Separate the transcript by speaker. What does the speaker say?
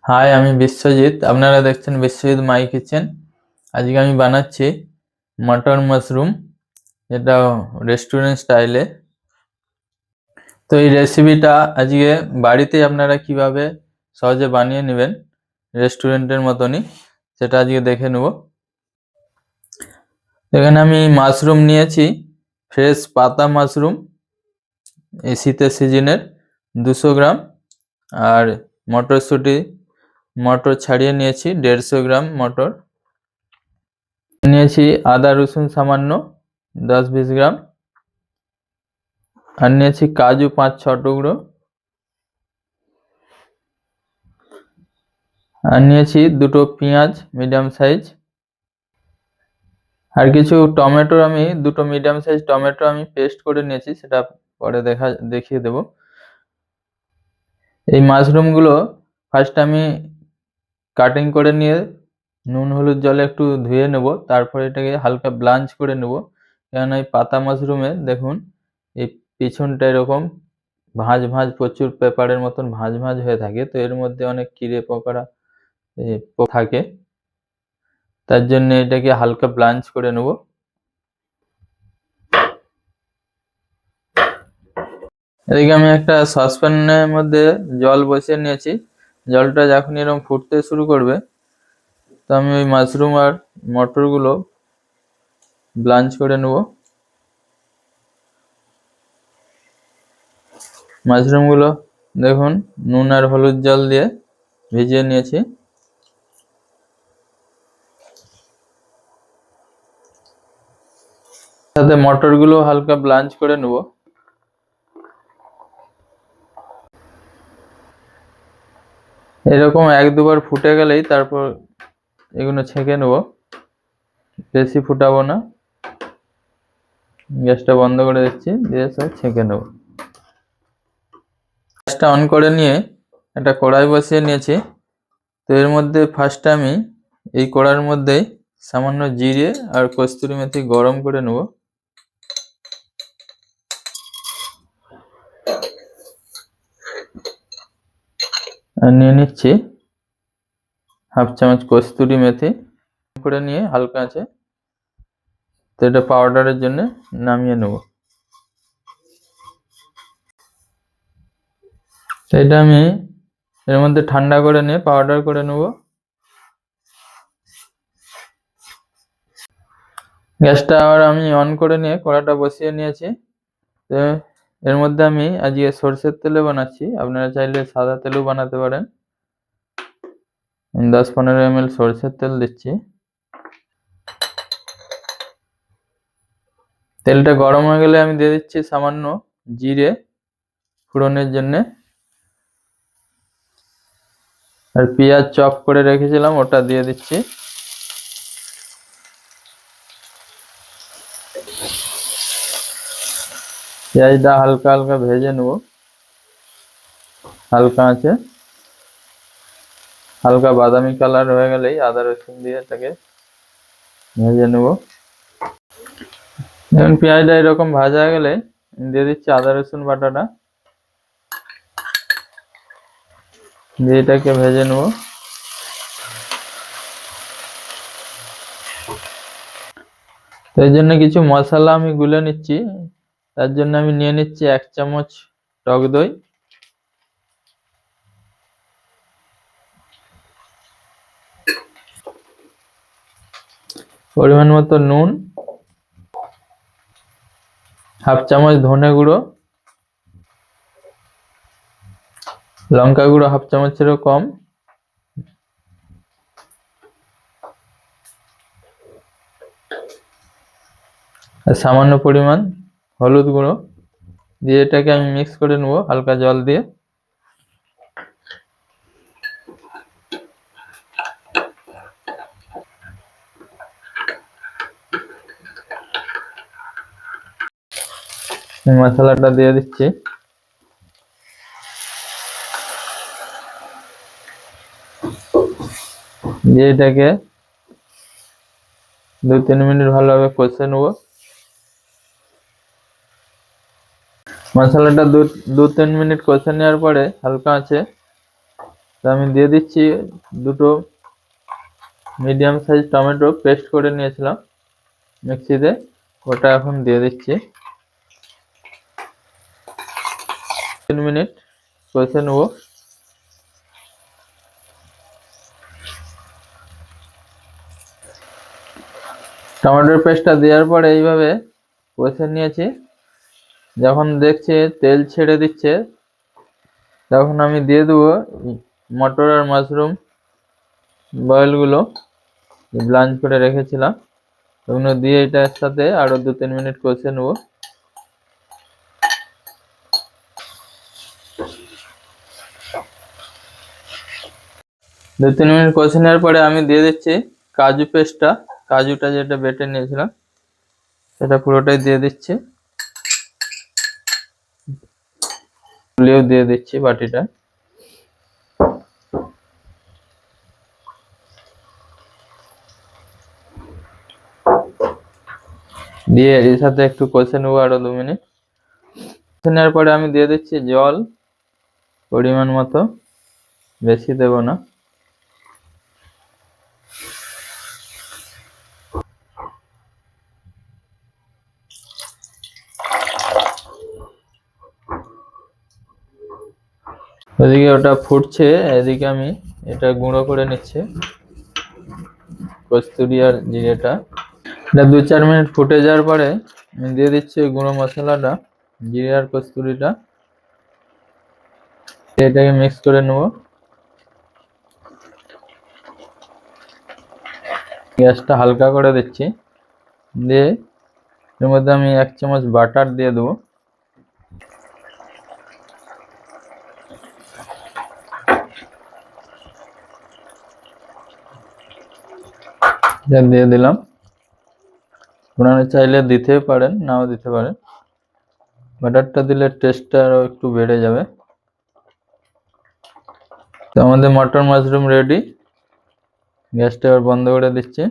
Speaker 1: High, আমি বিশ্বজিৎ। আপনারা দেখছেন বিশ্বজিৎ মাই কিচেন। আজকে আমি বানাচ্ছি মটর মাশরুম, যেটা রেস্টুরেন্ট স্টাইলে। তো এই রেসিপিটা আজকে বাড়িতে আপনারা কিভাবে সহজে বানিয়ে নেবেন রেস্টুরেন্টের মতনই, সেটা আজকে দেখে নেব। এখানে আমি মাশরুম নিয়েছি, ফ্রেশ পাতা মাশরুম, এই শীতের সিজনের 200 গ্রাম। আর মটরশুঁটি, মটর ছাড়িয়ে নিয়েছি 150 গ্রাম মটর নিয়েছি। আদা রসুন সামান্য 10-20 গ্রাম। আর নিয়েছি কাজু 5-6 টুকরো। আর নিয়েছি দুটো পেঁয়াজ মিডিয়াম সাইজ। আর কিছু টমেটো, আমি দুটো মিডিয়াম সাইজ টমেটো আমি পেস্ট করে নিয়েছি, সেটা পরে দেখিয়ে দেব। এই মাশরুমগুলো ফার্স্ট আমি কাটিং করে নিয়ে নুন হলুদ জলে একটু ধুয়ে নেব, তারপরে এটাকে হালকা ব্লাঞ্চ করে নেব। কারণ এই পাতা মাশরুমে দেখুন এই পিছনটা এরকম ভাঁজ ভাঁজ, প্রচুর পেপারের মতন ভাঁজ ভাঁজ হয়ে থাকে, তো এর মধ্যে অনেক কিড়ে পোকা থাকে। তার জন্য এটাকে হালকা ব্লাঞ্চ করে নেব। এদিকে আমি একটা সসপ্যানের মধ্যে জল বসিয়ে নিয়েছি। জলটা যখন এরকম ফুটতে শুরু করবে, তো আমি ওই মাশরুম আর মটরগুলো ব্লাঞ্চ করে নেব। মাশরুমগুলো দেখুন নুন আর হলুদ জল দিয়ে ভিজিয়ে নিয়েছি। সাথে মটরগুলো হালকা ব্লাঞ্চ করে নেব। এরকম 1-2 বার ফুটে গেলেই তারপর এগুলো ছেঁকে নেব, বেশি ফুটাবো না। গ্যাসটা বন্ধ করে দিচ্ছি, দিয়ে সব ছেঁকে নেব। গ্যাসটা অন করে নিয়ে একটা কড়াই বসিয়ে নিয়েছি। তো এর মধ্যে ফার্স্টে আমি এই কড়াইয়ের মধ্যেই সামান্য জিরে আর কস্তুরি মেথি গরম করে নেব। আর নিয়ে নিচ্ছি 1/2 চামচ কস্তুরি মেথি করে নিয়ে হালকা আছে, তো এটা পাউডারের জন্য নামিয়ে নেব। তো এটা আমি এর মধ্যে ঠান্ডা করে নিয়ে পাউডার করে নেব। গ্যাসটা আবার আমি অন করে নিয়ে কড়াটা বসিয়ে নিয়েছি। তো এর মধ্যে আমি আজকে সরষের তেলে বানাচ্ছি, আপনারা চাইলে সাদা তেলেও বানাতে পারেন। 10-15 ml সরষের তেল দিচ্ছি। তেলটা গরম হয়ে গেলে আমি দিয়ে দিচ্ছি সামান্য জিরে ফোড়নের জন্য। আর পেঁয়াজ চপ করে রেখেছিলাম, ওটা দিয়ে দিচ্ছি। পেঁয়াজটা হালকা হালকা ভেজে নেব, হালকা আছে। হালকা বাদামি কালার হয়ে গেলেই আদা রসুন দিয়ে এটাকে ভেজে নেব। এখন পেঁয়াজটা এরকম ভাজা হয়ে গেলে দিয়ে দিচ্ছি আদা রসুন বাটাটা, দিয়ে এটাকে ভেজে নেব। তো এর জন্য কিছু মশলা আমি গুলে নিচ্ছি। তার জন্য আমি নিয়ে নিচ্ছি 1 চামচ টক দই, পরিমাণ মতো নুন, 1/2 চামচ ধনে গুঁড়ো, লঙ্কা গুঁড়ো 1/2 চামচেরও কম, আর সামান্য পরিমাণ হলুদ গুঁড়ো দিয়ে এটাকে আমি মিক্স করে নেব হালকা জল দিয়ে। মশলাটা দিয়ে দিচ্ছি। দিয়ে এটাকে 2-3 মিনিট ভালোভাবে কষে নেব। মশলাটা 2-3 মিনিট কষে নেওয়ার পরে হালকা আছে তো আমি দিয়ে দিচ্ছি দুটো মিডিয়াম সাইজ টমেটো পেস্ট করে নিয়েছিলাম মিক্সিতে, ওটা এখন দিয়ে দিচ্ছি। 3 মিনিট কষে নেব। টমেটোর পেস্টটা দেওয়ার পরে এইভাবে কষে নিয়েছি। যখন দেখছি তেল ছেড়ে দিচ্ছে তখন আমি দিয়ে দেবো মটর আর মাশরুম বয়েলগুলো ব্লাঞ্চ করে রেখেছিলাম, ওগুলো দিয়ে এটার সাথে আরো 2-3 মিনিট কষে নেব। দু 3 মিনিট কষে নেওয়ার পরে আমি দিয়ে দিচ্ছি কাজু পেস্টটা, কাজুটা যেটা বেটে নিয়েছিলাম সেটা পুরোটাই দিয়ে দিচ্ছি, দিয়ে দিচ্ছি বাটিটা। দিয়ে এর সাথে একটু কষে নেবো আরো 2 মিনিট। কষে নেওয়ার পরে আমি দিয়ে দিচ্ছি জল পরিমাণ মতো, বেশি দেব না। ওদিকে ওটা ফুটছে, এদিকে আমি এটা গুঁড়ো করে নিচ্ছি কস্তুরি আর জিরেটা। এটা 2-4 মিনিট ফুটে যাওয়ার পরে আমি দিয়ে দিচ্ছি গুঁড়ো মশলাটা, জিরে আর কস্তুরিটা, এটাকে মিক্স করে নেব। গ্যাসটা হালকা করে দিচ্ছি, দিয়ে এর মধ্যে আমি 1 চামচ বাটার দিয়ে দেবো। এটা দিয়ে দিলাম, আপনারা চাইলে দিতে পারেন নাও দিতে পারেন, বাটারটা দিলে টেস্টটা আরও একটু বেড়ে যাবে। তো আমাদের মটর মাশরুম রেডি, গ্যাসটা এবার বন্ধ করে দিচ্ছি।